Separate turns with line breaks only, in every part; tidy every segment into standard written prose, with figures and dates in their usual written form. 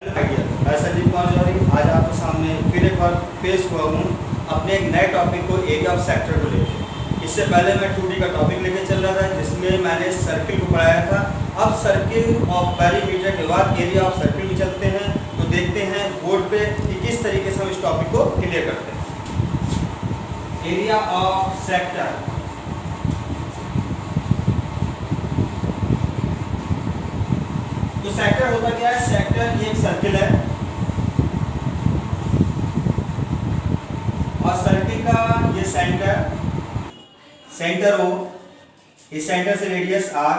संजीव कुमार जौहरी आज आपके सामने फिर एक बार पेश हुआ हूँ अपने एक नए टॉपिक को एरिया ऑफ सेक्टर को लेकर। इससे पहले मैं 2D का टॉपिक लेके चल रहा था जिसमें मैंने सर्किल को पढ़ाया था। अब सर्किल ऑफ पेरीमीटर के बाद एरिया ऑफ सर्किल में चलते हैं, तो देखते हैं बोर्ड पे कि किस तरीके से हम इस टॉपिक को क्लियर करते हैं। एरिया ऑफ सेक्टर, तो सेक्टर होता क्या है? सेक्टर ये एक सर्किल है और सर्किल का ये सेंटर हो, इस सेंटर से रेडियस r,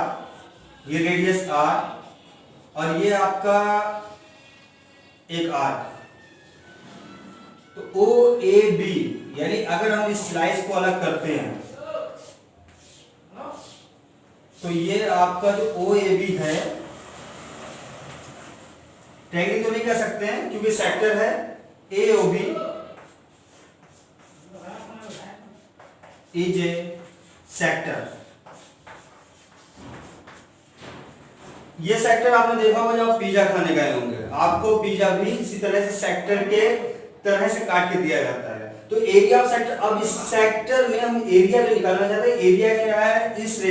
ये रेडियस r और ये आपका एक आर्क। तो ओ ए बी, यानी अगर हम इस स्लाइस को अलग करते हैं तो ये आपका जो ओ ए बी है, ट्रायंगल तो नहीं कह सकते हैं क्योंकि सेक्टर है a o b is a sector. ये सेक्टर आपने देखा होगा जब आप पिज्जा खाने गए होंगे, आपको पिज्जा भी इसी तरह से सेक्टर के तरह से काट के दिया जाता है। तो एरिया ऑफ सेक्टर, अब इस सेक्टर में हम एरिया जो निकालना चाहते हैं, एरिया क्या है? इस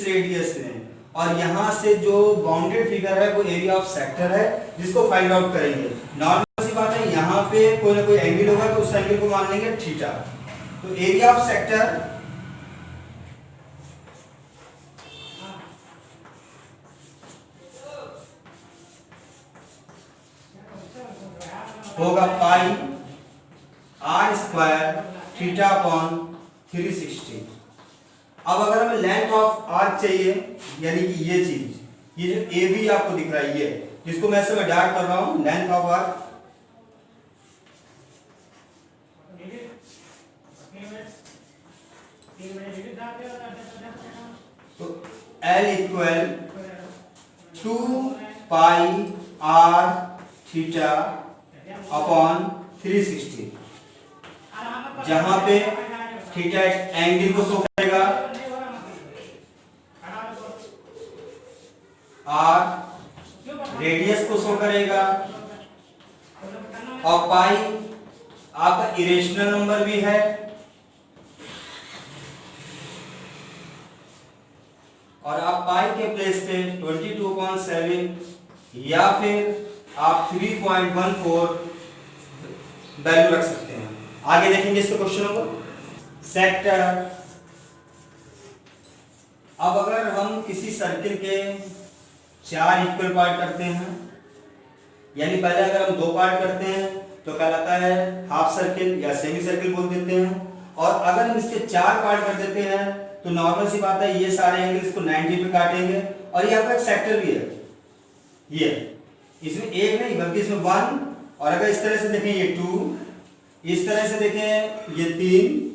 रेडियस से और यहां से जो बाउंडेड फिगर है वो एरिया ऑफ सेक्टर है, जिसको फाइंड आउट करेंगे। नॉर्मल सी बात है, यहां पे कोई ना कोई एंगल होगा तो उस एंगल को मान लेंगे थीटा। तो एरिया ऑफ सेक्टर होगा पाई आर स्क्वायर थीटा अपॉन 360। अब अगर हमें लेंथ ऑफ आर्क चाहिए, यानी कि ये चीज, ये जो ए बी आपको दिख रहा है, ये जिसको मैं ऐसे में डार्क कर रहा हूं, लेंथ ऑफ आर्क, तो L equal 2 pi r theta upon 360, जहां पे थीटा एंगल को शो करेगा, आर रेडियस को शो करेगा और पाई आपका इरेशनल नंबर भी है और आप पाई के प्लेस पे 22.7 या फिर आप 3.14 वैल्यू रख सकते हैं। आगे देखेंगे इसके क्वेश्चनों को। सेक्टर, अब अगर हम किसी सर्किल के 4 इक्वल पार्ट करते हैं, यानी पहले अगर हम 2 पार्ट करते हैं तो कहलाता है हाफ सर्किल या सेमी सर्किल बोल देते हैं, और अगर हम इसके 4 पार्ट कर देते हैं तो नॉर्मल सी बात है, ये सारे एंगल इसको 90 पे काटेंगे और ये आपका एक सेक्टर भी है। ये इसमें एक नहीं बल्कि इसमें 1, और अगर इस तरह से देखें ये 2, इस तरह से देखें ये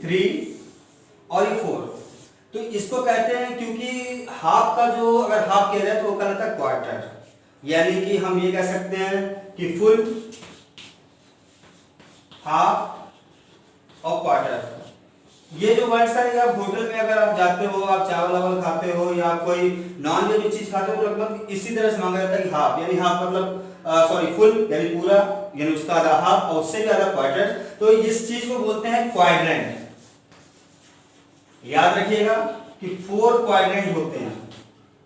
3 और ये 4। तो इसको कहते हैं, क्योंकि हाफ का जो अगर हाफ कह रहे हैं तो वो कहलाता है क्वार्टर, यानी कि हम ये कह सकते हैं कि फुल, हाफ और क्वार्टर। ये जो वर्ड्स है, आप होटल में अगर आप जाते हो, आप चावल वावल खाते हो या कोई नॉन वेज चीज खाते हो तो लगभग इसी तरह से मांगा जाता है कि हाफ, यानी हाफ मतलब सॉरी फुल यानी पूरा, यानी उसका आधा हाफ और उससे भी आधा क्वार्टर। तो इस चीज को बोलते हैं क्वाड्रेंट। याद रखिएगा कि 4 क्वाड्रेंट होते हैं।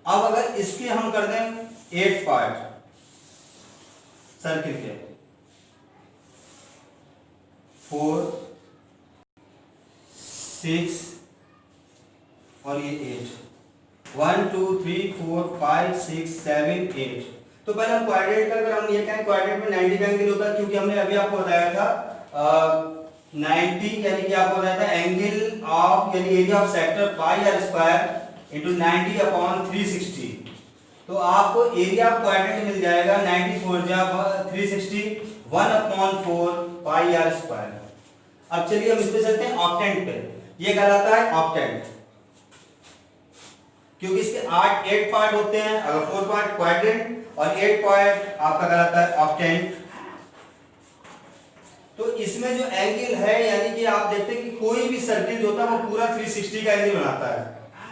अब अगर इसके हम कर दें 8 पार्ट सर्किल के, 4 6 और ये 8, 1 2 3 4 5 6 7 8। तो पहले हम क्वाड्रेंट का, अगर हम ये कहें क्वाड्रेंट में 90 का एंगल होता है, क्योंकि हमने अभी आपको बताया था 90 यानी कि आपको बताया था एंगल ऑफ, यानी area of sector pi r square into 90 upon 360। तो आपको एरिया ऑफ क्वाड्रेंट मिल जाएगा 94 जा 360 1/4 पाई आर स्क्वायर। अब चलिए हम इस पे चलते हैं ऑक्टेंट पे। ये कहलाता है ऑक्टेंट, क्योंकि इसके 8 पार्ट होते हैं। अगर 4 पार्ट क्वाड्रेंट और 8 पार्ट आपका कहलाता है ऑक्टेंट। तो इसमें जो एंगल है, यानी कि आप देखते हैं कि कोई भी सर्किल जो होता है वो पूरा 360 का एंगल बनाता है।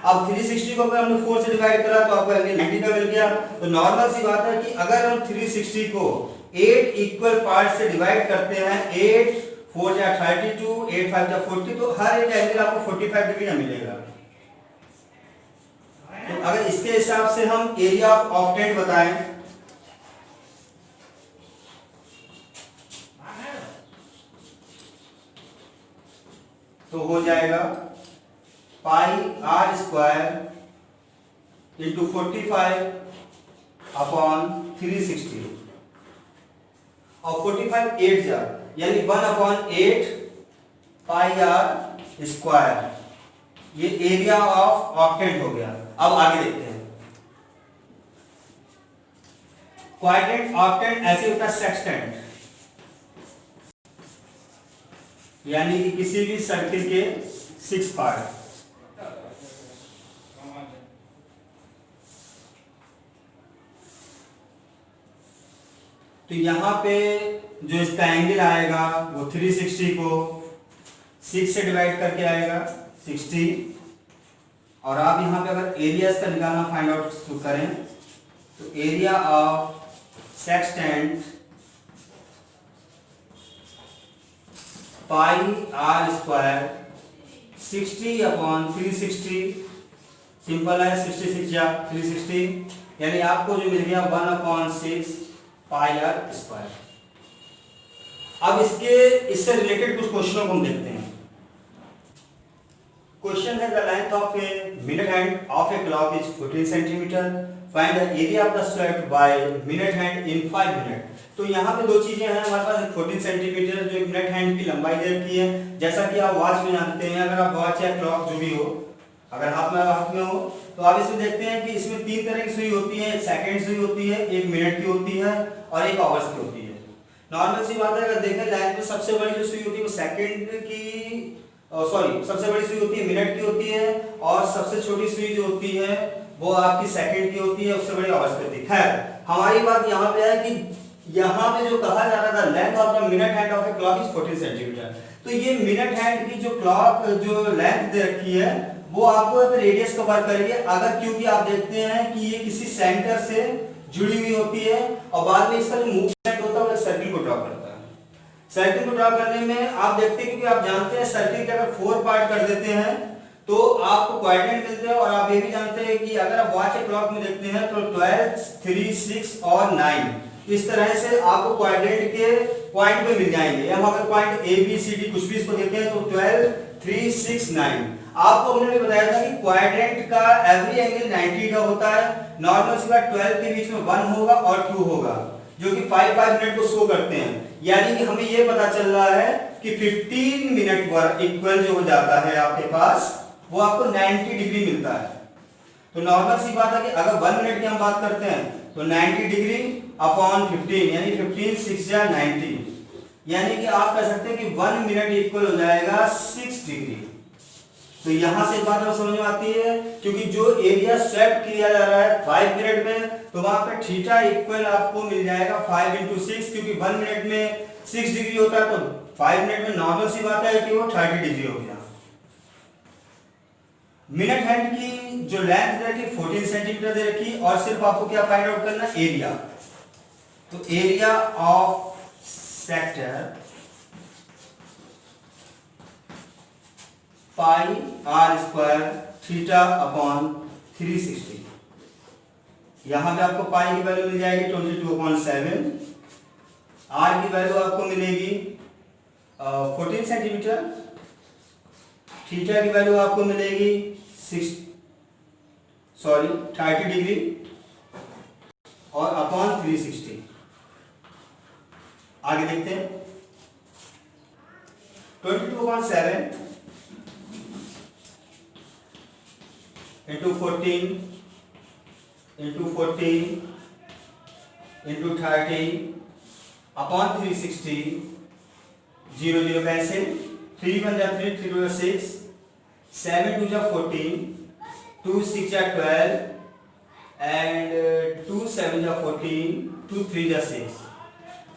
अब 360 को अगर हमने 4 से डिवाइड करा तो आपको एंगल 90 का मिल गया। तो नॉर्मल सी बात है कि अगर हम 360 को 8 इक्वल पार्ट से डिवाइड करते हैं, 8 4 जा 32, 8 5 जा 40, तो हर एक एंगल आपको 45 डिग्री का मिलेगा। तो अगर इसके हिसाब से हम एरिया ऑफ ऑक्टेंट बताएं, तो हो जाएगा पाई आर स्क्वायर इंटू 45 अपॉन 360 और 45 8 जा यानी 1/8 पाई आर स्क्वायर, ये एरिया ऑफ ऑक्टेंट हो गया। अब आगे देखते हैं। क्वाड्रेंट ऑक्टेंट ऐसे होता है सेक्सटेंट, यानी कि किसी भी सर्किल के 6 पार्ट। तो यहां पे जो इसका एंगल आएगा वो 360 को 6 से डिवाइड करके आएगा 60, और आप यहां पे अगर एरिया इसका निकालना फाइंड आउट करें तो area of sextant pi r square 60 upon 360, simple है 66 या 360, यानी आपको जो मिल गया 1/6 पाई आर स्क्वायर। अब इससे रिलेटेड कुछ क्वेश्चनों को हम देखते हैं। क्वेश्चन है the length of a minute hand of a clock is 14 centimetre, find the area of the swept by minute hand in 5 minute. तो यहाँ पे दो चीजें हैं हमारे पास, 14 सेंटीमीटर जो मिनट हैंड की लंबाई दे रखी है, जैसा कि आप वॉच में जानते हैं। अगर आप वॉच या क्लॉक जो भी हो, अगर हाथ में हो, तो आप इसमें देखते हैं कि इसमें 3 तरह की सुई होती है, एक सेकंड सुई होती है, एक मिनट की होती है और एक आवर्स की होती है। नॉर्मल सी बात है, अगर देखें लाइन में सबसे बड़ी जो सुई होती है वो सेकंड की सबसे बड़ी सुई होती है मिनट की होती है, और सबसे छोटी सुई जो होती है वो आपकी सेकंड की होती है, उससे बड़ी आवर्स की होती है। खैर हमारी बात यहाँ पे है कि यहाँ पे जो कहा जा रहा था length of the minute hand of a clock is 14 centimetre, तो ये मिनट हैंड की जो क्लॉक जो लेंथ दे रखी है वो आपको रेडियस कवर करेगी। अगर क्योंकि आप देखते हैं कि ये किसी सेंटर से जुड़ी हुई होती है और बाद में इसका जो मूवमेंट होता है वो सर्किल को ड्रॉ करता है। सर्किल को ड्रॉ करने में आप देखते हैं, क्योंकि आप जानते हैं सर्किल के अगर 4 पार्ट कर देते हैं तो आपको क्वाड्रेंट मिलते हैं, और आप ये भी जानते हैं कि अगर आप वॉच या क्लॉक में देखते हैं तो 12, 3, 6 और 9 इस तरह से आपको क्वाड्रेंट के पॉइंट पे मिल जाएंगे। हम अगर point a b c d कुछ भी इसको देखें तो 12, 3, 6, 9। आपको हमने भी बताया था कि क्वाड्रेंट का एवरी एंगल 90 का होता है। नॉर्मल सी बात 12 के बीच में 1 होगा और 2 होगा, जो कि 5 मिनट को शो करते हैं। यानी कि हमें ये पता चल रहा है कि 15 मिनट वर्क इक्वल जो हो जाता है आपके पास वो आपको 90 डिग्री मिलता है। तो नॉर्मल सी बात है कि अगर 1 मिनट की हम बात करते हैं तो 90 डिग्री अपॉन 15 यानी 15 6 या 90, यानी कि आप कह सकते हैं कि 1 मिनट इक्वल हो जाएगा 6 डिग्री। तो यहां से बात हमें समझ में आती है, क्योंकि जो एरिया स्वेप्ट किया जा रहा है 5 मिनट में, तो वहां पे थीटा इक्वल आपको मिल जाएगा 5 × 6, क्योंकि 1 मिनट में 6 डिग्री होता है, तो 5 मिनट में नॉर्मल सी बात है कि वो 30 डिग्री हो गया। मिनट हैंड की जो लेंथ दे रखी 14 सेंटीमीटर दे रखी, और सिर्फ आपको क्या फाइंड आउट करना, एरिया। तो area of sector pi r square theta upon 360, यहां पे आपको पाई की वैल्यू मिल जाएगी 22/7, आर की वैल्यू आपको मिलेगी 14 सेंटीमीटर, थीटा की वैल्यू आपको मिलेगी 30 डिग्री और अपॉन 360। आगे देखते हैं 22/7 into 14 into 14 into 30 upon 360, 0 0 cancel, 3 1 जा 3, 3 2 जा 6, 7 2 जा 14, 2 6 जा 12 and 2 7 जा 14, 2 3 जा 6,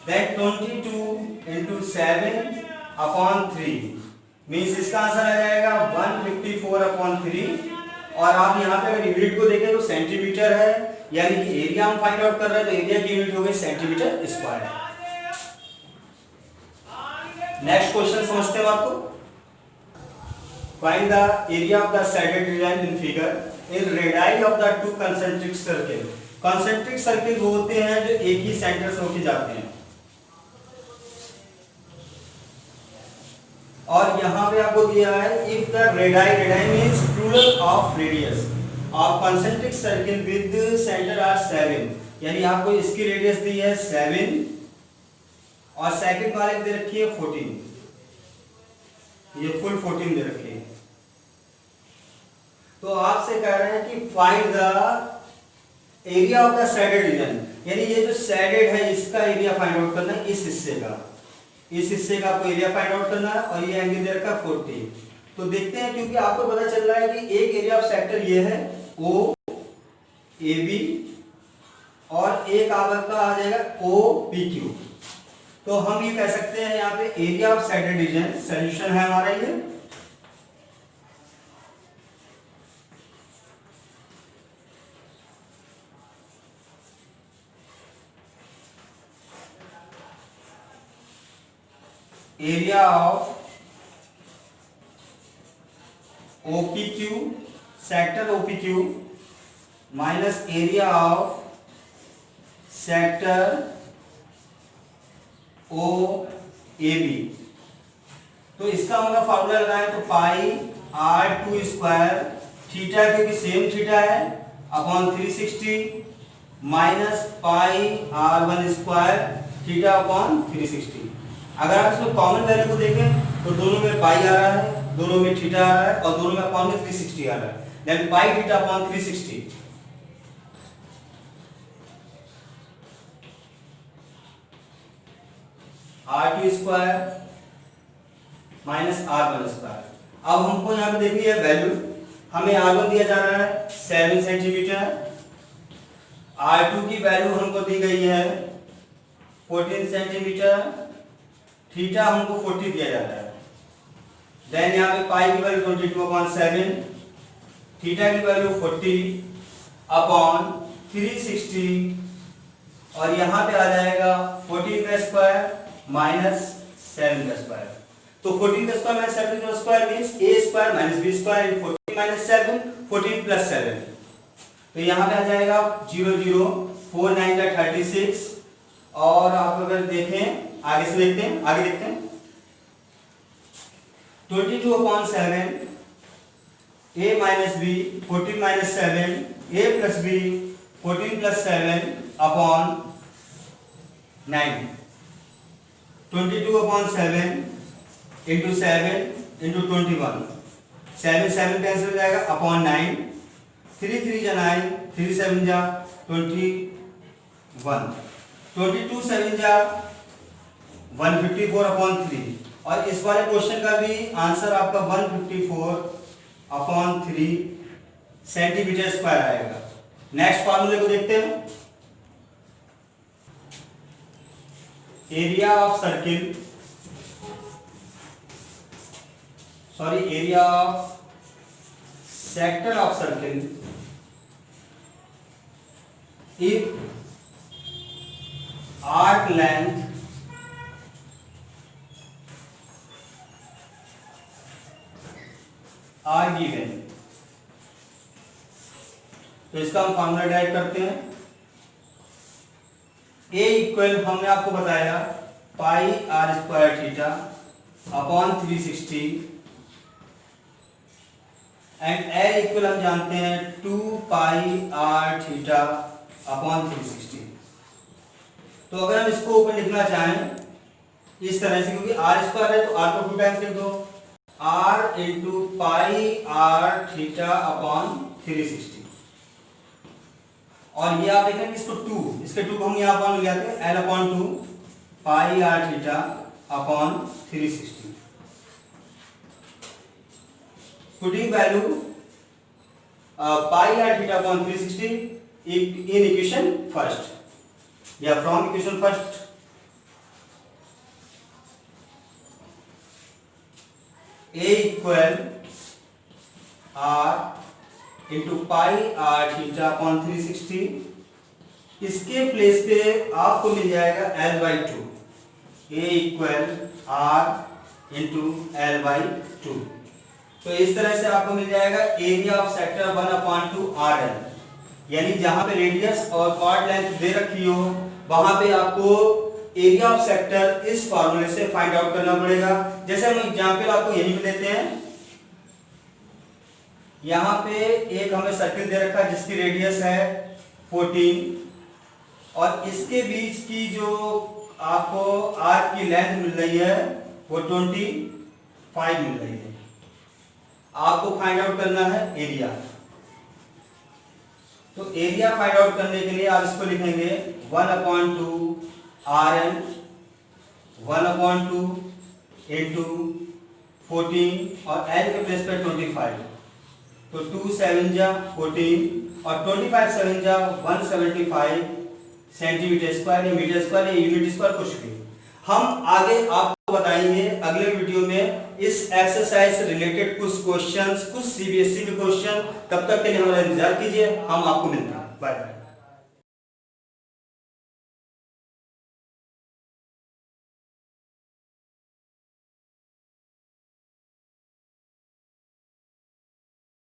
then 22 into 7 upon 3 मीन्स इसका आंसर आ जाएगा 154/3, और आप यहाँ पे अगर यूनिट को देखें तो सेंटीमीटर है, यानी कि एरिया हम फाइंड आउट कर रहे हैं तो एरिया की यूनिट हो गई सेंटीमीटर स्क्वायर। नेक्स्ट क्वेश्चन समझते हैं आपको। Find the area of the shaded region in figure in radii of the two concentric circle. Concentric circle वो होते हैं जो एक ही सेंटर से होके जाते हैं, और यहां पे आपको दिया है if the radii, radii means plural of radius of concentric circle with centre r 7, यानी आपको इसकी रेडियस दी है 7 और सेकंड वाले दे रखी है 14, ये फुल 14 दे रखी है। तो आपसे कह रहे हैं कि find the area of the shaded region, यानी ये जो शेडेड है इसका एरिया फाइंड आउट करना है, इस हिस्से का, इस हिस्से का आपको एरिया फाइंड आउट करना है, और ये एंगल दे रखा है 40। तो देखते हैं, क्योंकि आपको पता चल रहा है कि एक एरिया ऑफ सेक्टर ये है ओ ए बी, और एक आपका आ जाएगा ओ पी क्यू। तो हम ये कह सकते हैं यहाँ पे area of shaded region, solution है हमारा ये area of OPQ sector OPQ minus area of sector OAB। तो इसका हमने फार्मूला लगाया तो पाई r2 स्क्वायर थीटा, क्योंकि सेम थीटा है, upon 360 minus pi r1 square theta upon 360। अगर आप इसमें कॉमन वैल्यू को देखें तो दोनों में पाई आ रहा है, दोनों में थीटा आ रहा है, और दोनों में अपॉन में 360 आ रहा है, then pi theta upon 360 r2 square minus r1 square. अब हमको यहाँ पे देखनी है वैल्यू, हमें r1 दिया जा रहा है 7 सेंटीमीटर, r2 की वैल्यू हमको दी गई है 14 सेंटीमीटर, थीटा हमको 40 दिया जाता है, देन यहाँ पे पाई की वैल्यू 22/7, थीटा की वैल्यू 40 अपॉन 360, और यहाँ पे आ जाएगा 14 का स्क्वायर माइनस 7 का स्क्वायर। तो 14 का स्क्वायर माइनस 7 का square means a square minus b square in 14 minus 7, 14 plus 7। तो यहाँ पे आ जाएगा 0 0 4 9 का 36, और आप अगर देखें आगे से देखते हैं, आगे देखते हैं 22/7 a minus b 14 minus 7 a plus b 14 plus 7 upon 9, 22/7 into 7 into 21, 7 7 cancel हो जाएगा अपॉन 9, 3 3 जा 9, 3 7 जा 21, 22 7 जा 154 अपॉन 3, और इस वाले क्वेश्चन का भी आंसर आपका 154 अपॉन 3 सेंटीमीटर स्क्वायर आएगा। नेक्स्ट फार्मूले को देखते हैं। Area of circle, sorry area of sector of circle if arc length are given. तो इसका हम फॉर्मूला डाइव करते हैं। ए इक्वल हमने आपको बताया pi r square theta upon 360, and l equal हम जानते हैं 2 पाई आर थीटा अपॉन 360। तो अगर हम इसको ऊपर लिखना चाहें इस तरह से, क्योंकि आर स्क्वायर है तो आर को 2 टाइम्स लिख दो, r into pi r theta upon 360, और ये आप देख रहे हैं इसको 2, इसके 2 को हम यहाँ अपॉन ले आते हैं, l upon 2 pi r theta upon 360, putting value pi r theta upon 360 in equation first या from equation first. A equal R into pi r theta upon 360। इसके प्लेस पे आपको मिल जाएगा L/2, A equal R into L/2। तो इस तरह से आपको मिल जाएगा एरिया ऑफ सेक्टर 1/2 RL, यानी जहां पे रेडियस और पार्ट लेंथ दे रखी हो वहां पे आपको एरिया ऑफ सेक्टर इस फार्मूले से फाइंड आउट करना पड़ेगा। जैसे हम एग्जांपल आपको यही पे देते हैं, यहां पे एक हमें सर्किल दे रखा है जिसकी रेडियस है 14 और इसके बीच की जो आपको आर्क की लेंथ मिल रही है वो 25 मिल रही है। आपको फाइंड आउट करना है एरिया। तो एरिया फाइंड आउट करने के लिए आप इसको लिखेंगे 1/2 RL 1/2 इंटू 14 और L के प्लेस पे 25। तो 2 7 जा 14 और 25 7 जा 175 सेंटीमीटर स्क्वायर या मीटर स्क्वायर या यूनिट स्क्वायर कुछ भी। हम आगे आपको बताएंगे अगले वीडियो में इस एक्सरसाइज से रिलेटेड कुछ क्वेश्चंस, कुछ सीबीएसई के क्वेश्चन। तब तक के लिए हमारा इंतजार कीजिए, हम आपको मिलते हैं। Bye bye.